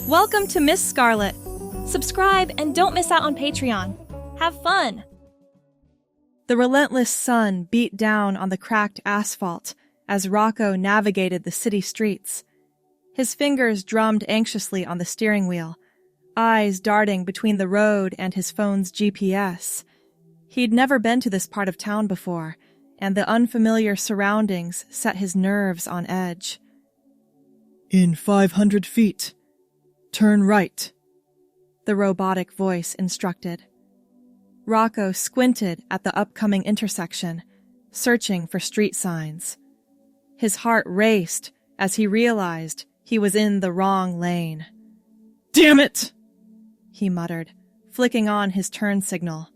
Welcome to Miss Scarlett. Subscribe and don't miss out on Patreon. Have fun! The relentless sun beat down on the cracked asphalt as Rocco navigated the city streets. His fingers drummed anxiously on the steering wheel, eyes darting between the road and his phone's GPS. He'd never been to this part of town before, and the unfamiliar surroundings set his nerves on edge. In 500 feet, turn right, the robotic voice instructed. Rocco squinted at the upcoming intersection, searching for street signs. His heart raced as he realized he was in the wrong lane. "Damn it!" he muttered, flicking on his turn signal.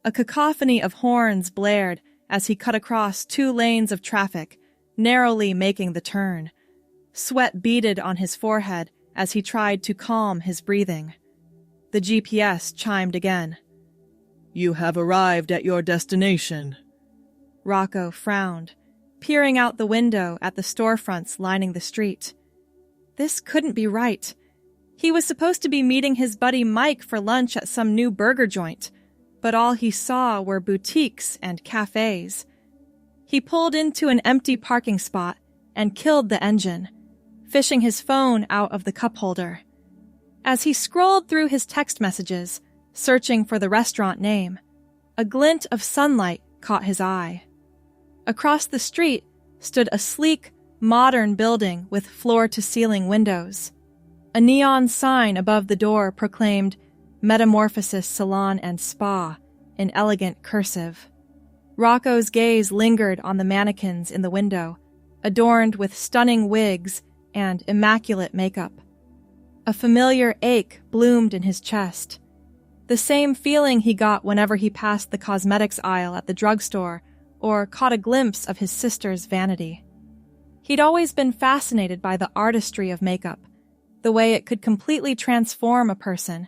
A cacophony of horns blared as he cut across 2 lanes of traffic, narrowly making the turn. Sweat beaded on his forehead as he tried to calm his breathing. The GPS chimed again. "You have arrived at your destination." Rocco frowned, peering out the window at the storefronts lining the street. This couldn't be right. He was supposed to be meeting his buddy Mike for lunch at some new burger joint, but all he saw were boutiques and cafes. He pulled into an empty parking spot and killed the engine, fishing his phone out of the cup holder. As he scrolled through his text messages, searching for the restaurant name, a glint of sunlight caught his eye. Across the street stood a sleek, modern building with floor-to-ceiling windows. A neon sign above the door proclaimed Metamorphosis Salon and Spa in elegant cursive. Rocco's gaze lingered on the mannequins in the window, adorned with stunning wigs and immaculate makeup. A familiar ache bloomed in his chest, the same feeling he got whenever he passed the cosmetics aisle at the drugstore or caught a glimpse of his sister's vanity. He'd always been fascinated by the artistry of makeup, the way it could completely transform a person,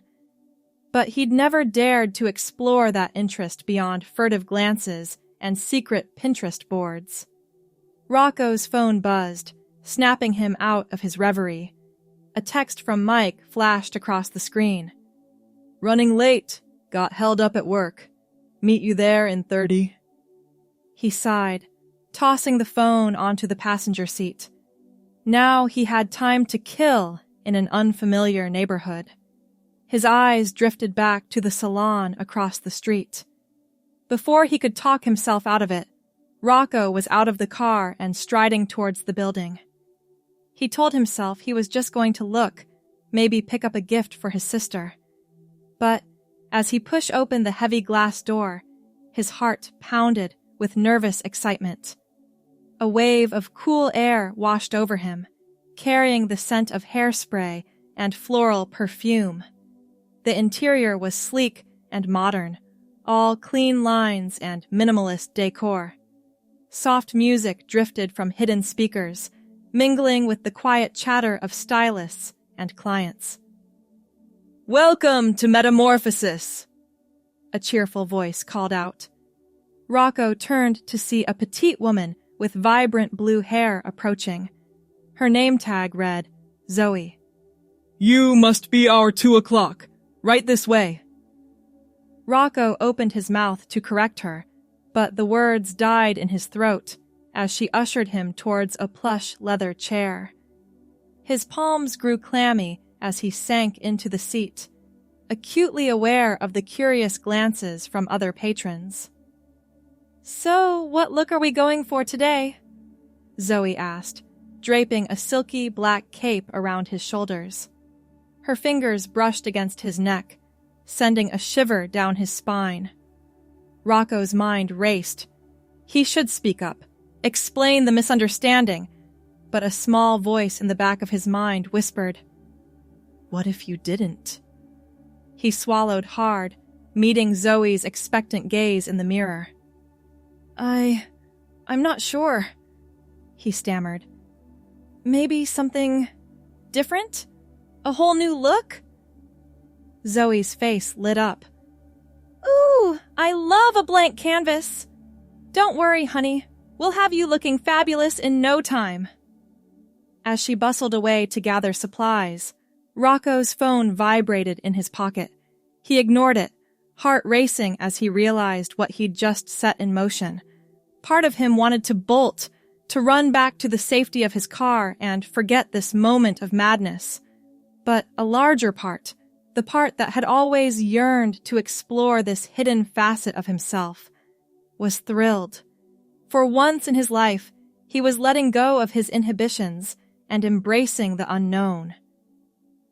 but he'd never dared to explore that interest beyond furtive glances and secret Pinterest boards. Rocco's phone buzzed, snapping him out of his reverie. A text from Mike flashed across the screen. "Running late. Got held up at work. Meet you there in 30. He sighed, tossing the phone onto the passenger seat. Now he had time to kill in an unfamiliar neighborhood. His eyes drifted back to the salon across the street. Before he could talk himself out of it, Rocco was out of the car and striding towards the building. He told himself he was just going to look, maybe pick up a gift for his sister. But as he pushed open the heavy glass door, his heart pounded with nervous excitement. A wave of cool air washed over him, carrying the scent of hairspray and floral perfume. The interior was sleek and modern, all clean lines and minimalist decor. Soft music drifted from hidden speakers, mingling with the quiet chatter of stylists and clients. "Welcome to Metamorphosis," a cheerful voice called out. Rocco turned to see a petite woman with vibrant blue hair approaching. Her name tag read, Zoe. "You must be our 2 o'clock. Right this way." Rocco opened his mouth to correct her, but the words died in his throat as she ushered him towards a plush leather chair. His palms grew clammy as he sank into the seat, acutely aware of the curious glances from other patrons. "So, what look are we going for today?" Zoe asked, draping a silky black cape around his shoulders. Her fingers brushed against his neck, sending a shiver down his spine. Rocco's mind raced. He should speak up, explain the misunderstanding, but a small voice in the back of his mind whispered, "What if you didn't?" He swallowed hard, meeting Zoe's expectant gaze in the mirror. I'm not sure," he stammered. "Maybe something different? A whole new look?" Zoe's face lit up. "Ooh, I love a blank canvas. Don't worry, honey. We'll have you looking fabulous in no time." As she bustled away to gather supplies, Rocco's phone vibrated in his pocket. He ignored it, heart racing as he realized what he'd just set in motion. Part of him wanted to bolt, to run back to the safety of his car and forget this moment of madness. But a larger part, the part that had always yearned to explore this hidden facet of himself, was thrilled. For once in his life, he was letting go of his inhibitions and embracing the unknown.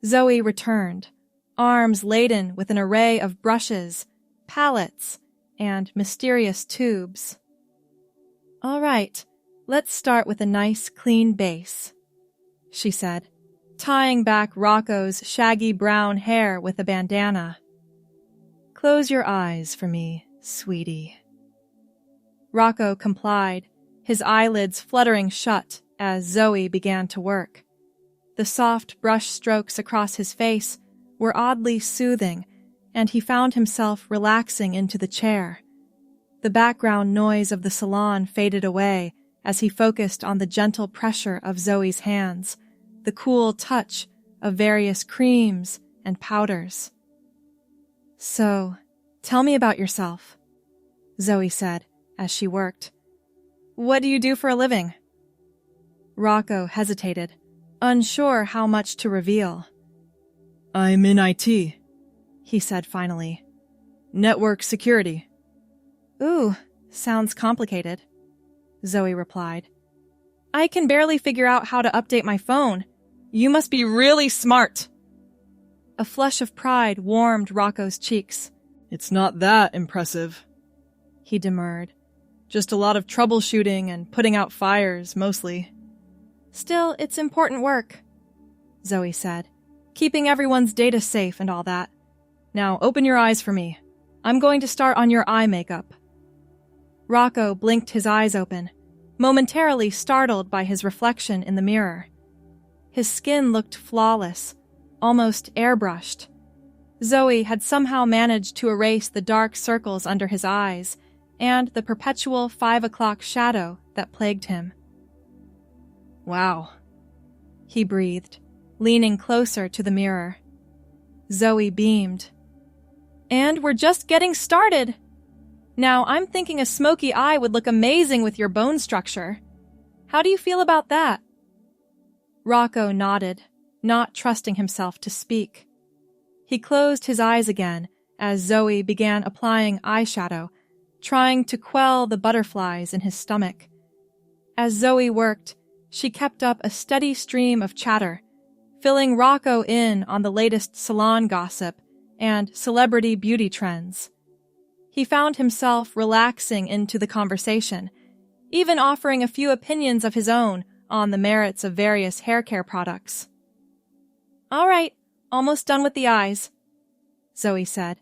Zoe returned, arms laden with an array of brushes, palettes, and mysterious tubes. "All right, let's start with a nice, clean base," she said, tying back Rocco's shaggy brown hair with a bandana. "Close your eyes for me, sweetie." Rocco complied, his eyelids fluttering shut as Zoe began to work. The soft brush strokes across his face were oddly soothing, and he found himself relaxing into the chair. The background noise of the salon faded away as he focused on the gentle pressure of Zoe's hands, the cool touch of various creams and powders. "So, tell me about yourself," Zoe said as she worked. "What do you do for a living?" Rocco hesitated, unsure how much to reveal. "I'm in IT," he said finally. "Network security." "Ooh, sounds complicated," Zoe replied. "I can barely figure out how to update my phone. You must be really smart." A flush of pride warmed Rocco's cheeks. "It's not that impressive," he demurred. "Just a lot of troubleshooting and putting out fires, mostly." "Still, it's important work," Zoe said, "keeping everyone's data safe and all that. Now open your eyes for me. I'm going to start on your eye makeup." Rocco blinked his eyes open, momentarily startled by his reflection in the mirror. His skin looked flawless, almost airbrushed. Zoe had somehow managed to erase the dark circles under his eyes and the perpetual 5 o'clock shadow that plagued him. "Wow," he breathed, leaning closer to the mirror. Zoe beamed. "And we're just getting started. Now, I'm thinking a smoky eye would look amazing with your bone structure. How do you feel about that?" Rocco nodded, not trusting himself to speak. He closed his eyes again as Zoe began applying eyeshadow, trying to quell the butterflies in his stomach. As Zoe worked, she kept up a steady stream of chatter, filling Rocco in on the latest salon gossip and celebrity beauty trends. He found himself relaxing into the conversation, even offering a few opinions of his own on the merits of various hair care products. "All right, almost done with the eyes," Zoe said.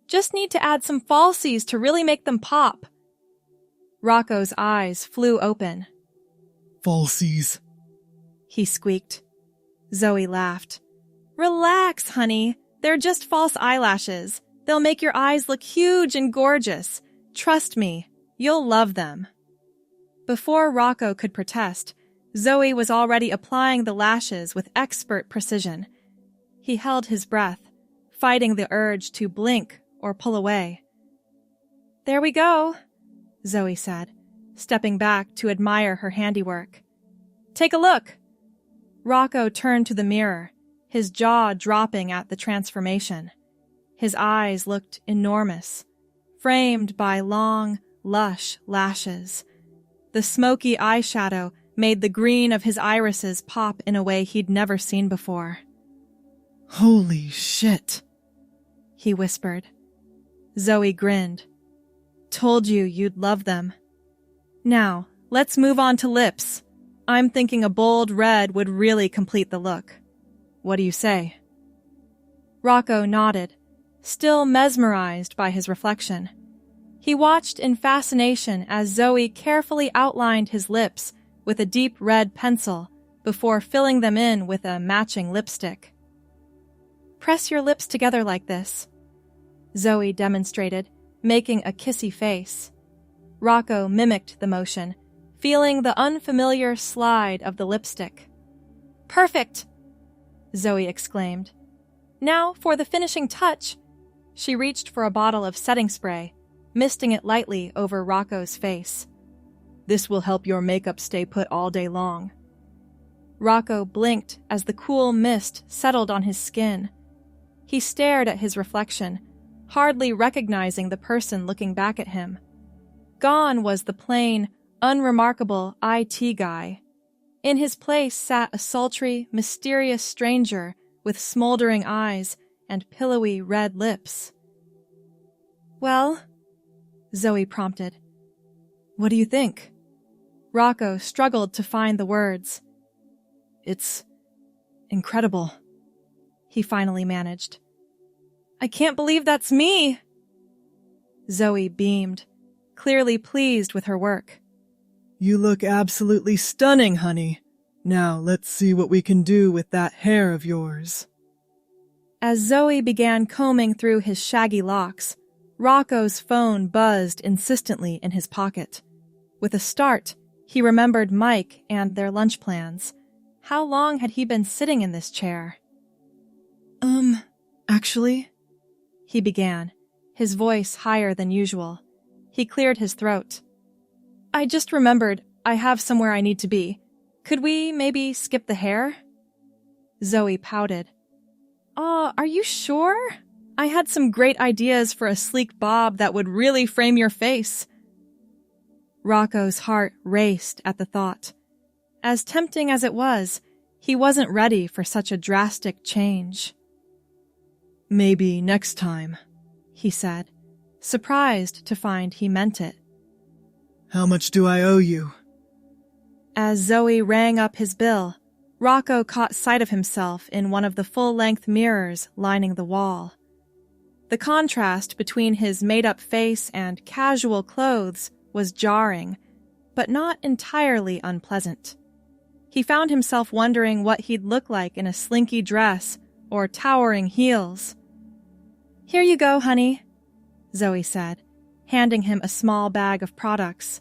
"Just need to add some falsies to really make them pop." Rocco's eyes flew open. "Falsies," he squeaked. Zoe laughed. "Relax, honey. They're just false eyelashes. They'll make your eyes look huge and gorgeous. Trust me, you'll love them." Before Rocco could protest, Zoe was already applying the lashes with expert precision. He held his breath, fighting the urge to blink or pull away. "There we go," Zoe said, stepping back to admire her handiwork. "Take a look." Rocco turned to the mirror, his jaw dropping at the transformation. His eyes looked enormous, framed by long, lush lashes. The smoky eyeshadow made the green of his irises pop in a way he'd never seen before. "Holy shit," he whispered. Zoe grinned. "Told you you'd love them. Now, let's move on to lips. I'm thinking a bold red would really complete the look. What do you say?" Rocco nodded, still mesmerized by his reflection. He watched in fascination as Zoe carefully outlined his lips with a deep red pencil before filling them in with a matching lipstick. "Press your lips together like this," Zoe demonstrated, making a kissy face. Rocco mimicked the motion, feeling the unfamiliar slide of the lipstick. "Perfect!" Zoe exclaimed. Now for the finishing touch. She reached for a bottle of setting spray, misting it lightly over Rocco's face. This will help your makeup stay put all day long. Rocco blinked as the cool mist settled on his skin. He stared at his reflection, hardly recognizing the person looking back at him. Gone was the plain, unremarkable IT guy. In his place sat a sultry, mysterious stranger with smoldering eyes and pillowy red lips. Well, Zoe prompted. What do you think? Rocco struggled to find the words. It's incredible, he finally managed. I can't believe that's me! Zoe beamed, clearly pleased with her work. You look absolutely stunning, honey. Now let's see what we can do with that hair of yours. As Zoe began combing through his shaggy locks, Rocco's phone buzzed insistently in his pocket. With a start, he remembered Mike and their lunch plans. How long had he been sitting in this chair? Actually, he began, his voice higher than usual. He cleared his throat. I just remembered I have somewhere I need to be. Could we maybe skip the hair? Zoe pouted. Are you sure? I had some great ideas for a sleek bob that would really frame your face. Rocco's heart raced at the thought. As tempting as it was, he wasn't ready for such a drastic change. Maybe next time, he said, surprised to find he meant it. How much do I owe you? As Zoe rang up his bill, Rocco caught sight of himself in one of the full-length mirrors lining the wall. The contrast between his made-up face and casual clothes was jarring, but not entirely unpleasant. He found himself wondering what he'd look like in a slinky dress or towering heels. Here you go, honey, Zoe said, handing him a small bag of products.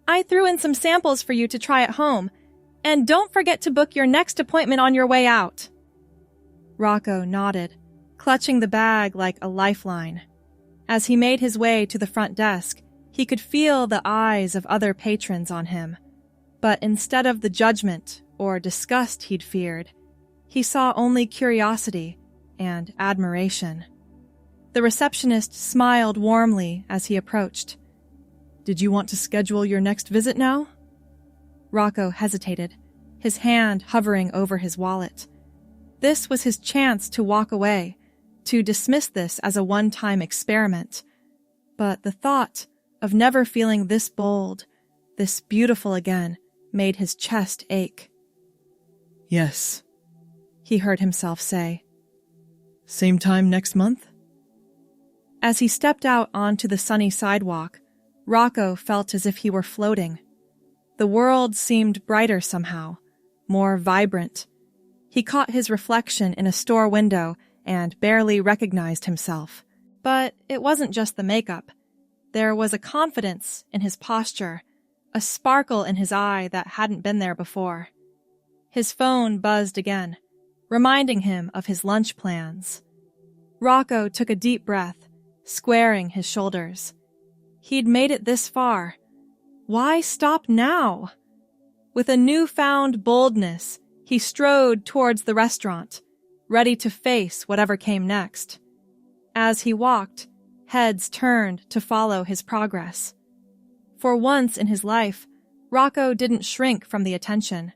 I threw in some samples for you to try at home, and don't forget to book your next appointment on your way out. Rocco nodded, clutching the bag like a lifeline. As he made his way to the front desk, he could feel the eyes of other patrons on him. But instead of the judgment or disgust he'd feared, he saw only curiosity and admiration. The receptionist smiled warmly as he approached. Did you want to schedule your next visit now? Rocco hesitated, his hand hovering over his wallet. This was his chance to walk away, to dismiss this as a one-time experiment. But the thought of never feeling this bold, this beautiful again, made his chest ache. Yes, he heard himself say. Same time next month? As he stepped out onto the sunny sidewalk, Rocco felt as if he were floating. The world seemed brighter somehow, more vibrant. He caught his reflection in a store window and barely recognized himself. But it wasn't just the makeup. There was a confidence in his posture, a sparkle in his eye that hadn't been there before. His phone buzzed again, reminding him of his lunch plans. Rocco took a deep breath, squaring his shoulders. He'd made it this far. Why stop now? With a newfound boldness, he strode towards the restaurant, ready to face whatever came next. As he walked, heads turned to follow his progress. For once in his life, Rocco didn't shrink from the attention.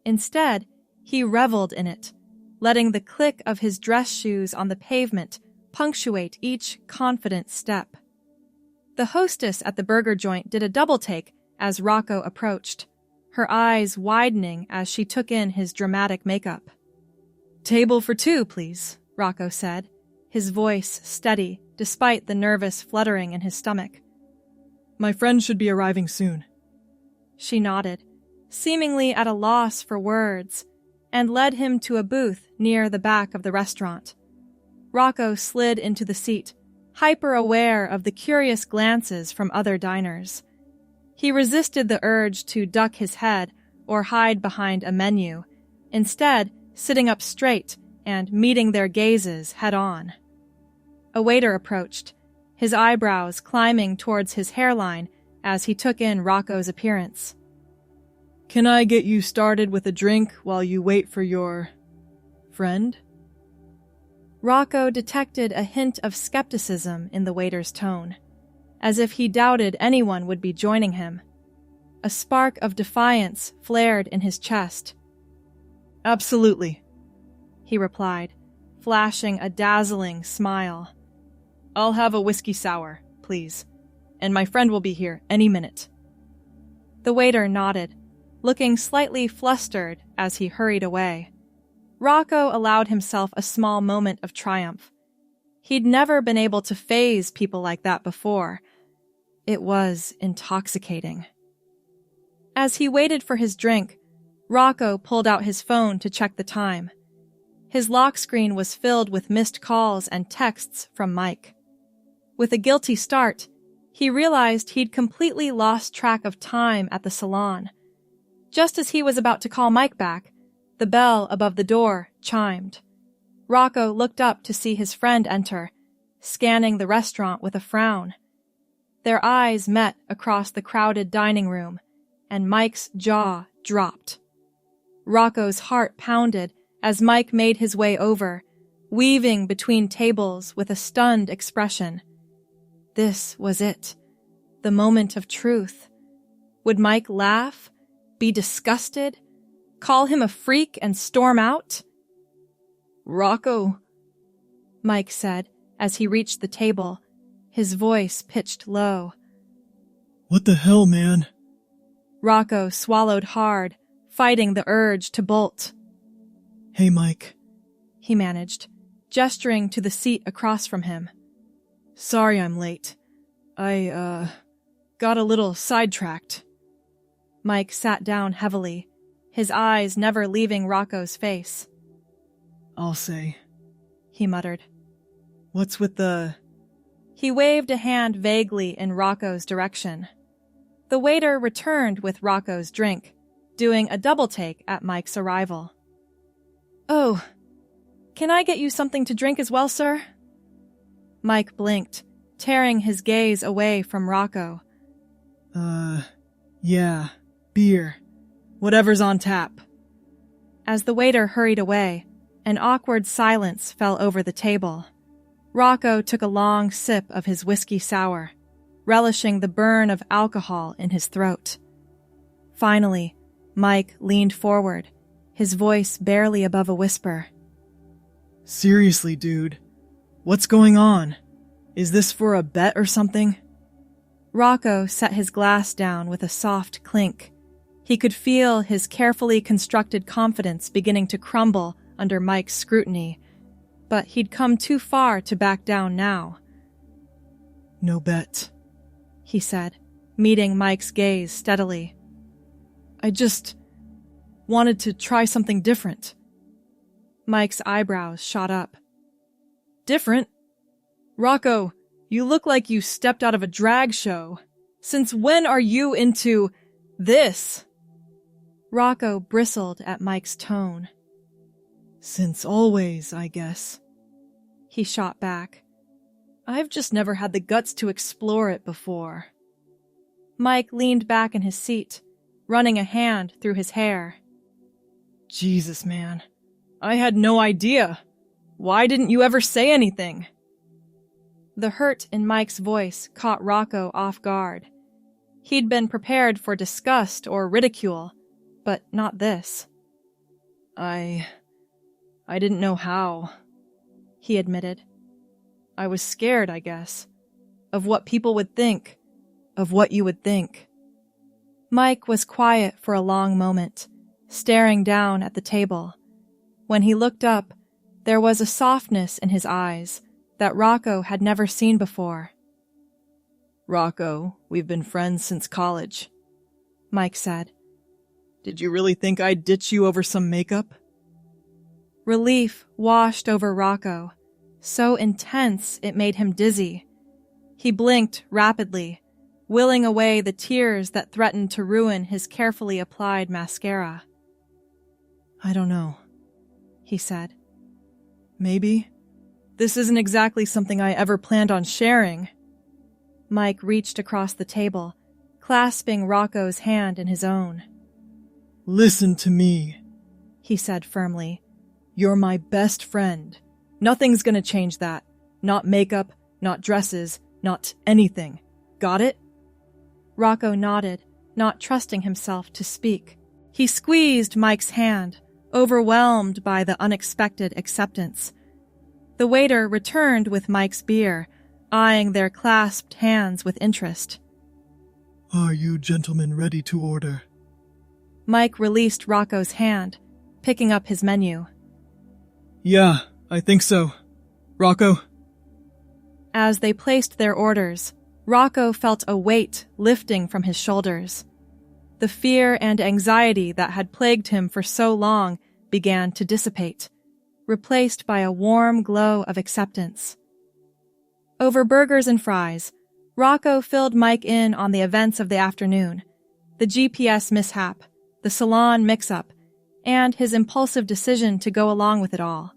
Instead, he reveled in it, letting the click of his dress shoes on the pavement punctuate each confident step. The hostess at the burger joint did a double-take as Rocco approached, her eyes widening as she took in his dramatic makeup. Table for two, please, Rocco said, his voice steady despite the nervous fluttering in his stomach. My friend should be arriving soon. She nodded, seemingly at a loss for words, and led him to a booth near the back of the restaurant. Rocco slid into the seat, hyper-aware of the curious glances from other diners. He resisted the urge to duck his head or hide behind a menu, instead sitting up straight and meeting their gazes head-on. A waiter approached, his eyebrows climbing towards his hairline as he took in Rocco's appearance. "Can I get you started with a drink while you wait for your friend?" Rocco detected a hint of skepticism in the waiter's tone, as if he doubted anyone would be joining him. A spark of defiance flared in his chest. "Absolutely," he replied, flashing a dazzling smile. "I'll have a whiskey sour, please, and my friend will be here any minute." The waiter nodded, looking slightly flustered as he hurried away. Rocco allowed himself a small moment of triumph. He'd never been able to faze people like that before. It was intoxicating. As he waited for his drink, Rocco pulled out his phone to check the time. His lock screen was filled with missed calls and texts from Mike. With a guilty start, he realized he'd completely lost track of time at the salon. Just as he was about to call Mike back, the bell above the door chimed. Rocco looked up to see his friend enter, scanning the restaurant with a frown. Their eyes met across the crowded dining room, and Mike's jaw dropped. Rocco's heart pounded as Mike made his way over, weaving between tables with a stunned expression. This was it, the moment of truth. Would Mike laugh, be disgusted, call him a freak and storm out? "Rocco," Mike said as he reached the table, his voice pitched low. "What the hell, man?" Rocco swallowed hard, fighting the urge to bolt. "Hey, Mike," he managed, gesturing to the seat across from him. "Sorry I'm late. I got a little sidetracked." Mike sat down heavily, his eyes never leaving Rocco's face. "I'll say," he muttered. "What's with the—" He waved a hand vaguely in Rocco's direction. The waiter returned with Rocco's drink, doing a double take at Mike's arrival. "Oh, can I get you something to drink as well, sir?" Mike blinked, tearing his gaze away from Rocco. Yeah, beer. Whatever's on tap." As the waiter hurried away, an awkward silence fell over the table. Rocco took a long sip of his whiskey sour, relishing the burn of alcohol in his throat. Finally, Mike leaned forward, his voice barely above a whisper. "Seriously, dude, what's going on? Is this for a bet or something?" Rocco set his glass down with a soft clink. He could feel his carefully constructed confidence beginning to crumble under Mike's scrutiny, but he'd come too far to back down now. "No bet," he said, meeting Mike's gaze steadily. "I just wanted to try something different." Mike's eyebrows shot up. "Different? Rocco, you look like you stepped out of a drag show. Since when are you into this?" Rocco bristled at Mike's tone. "Since always, I guess," he shot back. "I've just never had the guts to explore it before." Mike leaned back in his seat, running a hand through his hair. "Jesus, man. I had no idea. Why didn't you ever say anything?" The hurt in Mike's voice caught Rocco off guard. He'd been prepared for disgust or ridicule, but not this. I didn't know how," he admitted. "I was scared, I guess, of what people would think, of what you would think." Mike was quiet for a long moment, staring down at the table. When he looked up, there was a softness in his eyes that Rocco had never seen before. "Rocco, we've been friends since college," Mike said. "Did you really think I'd ditch you over some makeup?" Relief washed over Rocco, so intense it made him dizzy. He blinked rapidly, willing away the tears that threatened to ruin his carefully applied mascara. "I don't know," he said. Maybe. This isn't exactly something I ever planned on sharing. Mike reached across the table, clasping Rocco's hand in his own. Listen to me, he said firmly. You're my best friend. Nothing's gonna change that. Not makeup, not dresses, not anything. Got it? Rocco nodded, not trusting himself to speak. He squeezed Mike's hand, overwhelmed by the unexpected acceptance. The waiter returned with Mike's beer, eyeing their clasped hands with interest. Are you gentlemen ready to order? Mike released Rocco's hand, picking up his menu. Yeah, I think so. Rocco? As they placed their orders, Rocco felt a weight lifting from his shoulders. The fear and anxiety that had plagued him for so long began to dissipate, replaced by a warm glow of acceptance. Over burgers and fries, Rocco filled Mike in on the events of the afternoon, the GPS mishap, the Salon mix-up, and his impulsive decision to go along with it all.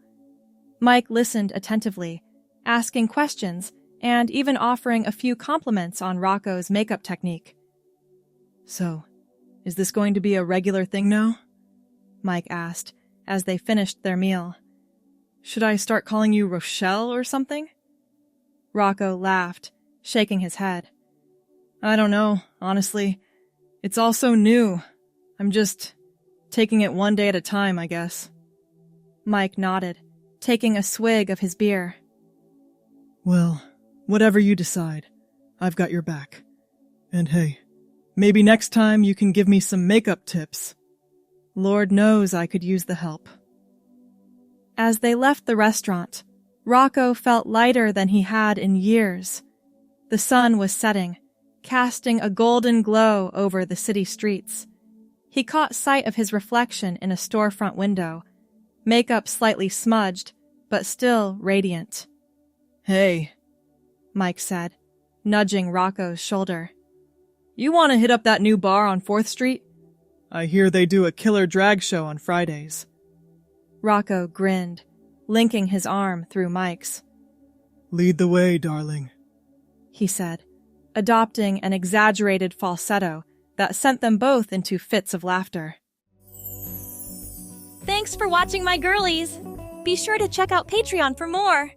Mike listened attentively, asking questions and even offering a few compliments on Rocco's makeup technique. So, is this going to be a regular thing now? Mike asked as they finished their meal. Should I start calling you Rochelle or something? Rocco laughed, shaking his head. I don't know, honestly. It's all so new. I'm just taking it one day at a time, I guess. Mike nodded, taking a swig of his beer. Well, whatever you decide, I've got your back. And hey, maybe next time you can give me some makeup tips. Lord knows I could use the help. As they left the restaurant, Rocco felt lighter than he had in years. The sun was setting, casting a golden glow over the city streets. He caught sight of his reflection in a storefront window, makeup slightly smudged, but still radiant. Hey, Mike said, nudging Rocco's shoulder. You want to hit up that new bar on 4th Street? I hear they do a killer drag show on Fridays. Rocco grinned, linking his arm through Mike's. Lead the way, darling, he said, adopting an exaggerated falsetto that sent them both into fits of laughter. Thanks for watching, my girlies! Be sure to check out Patreon for more!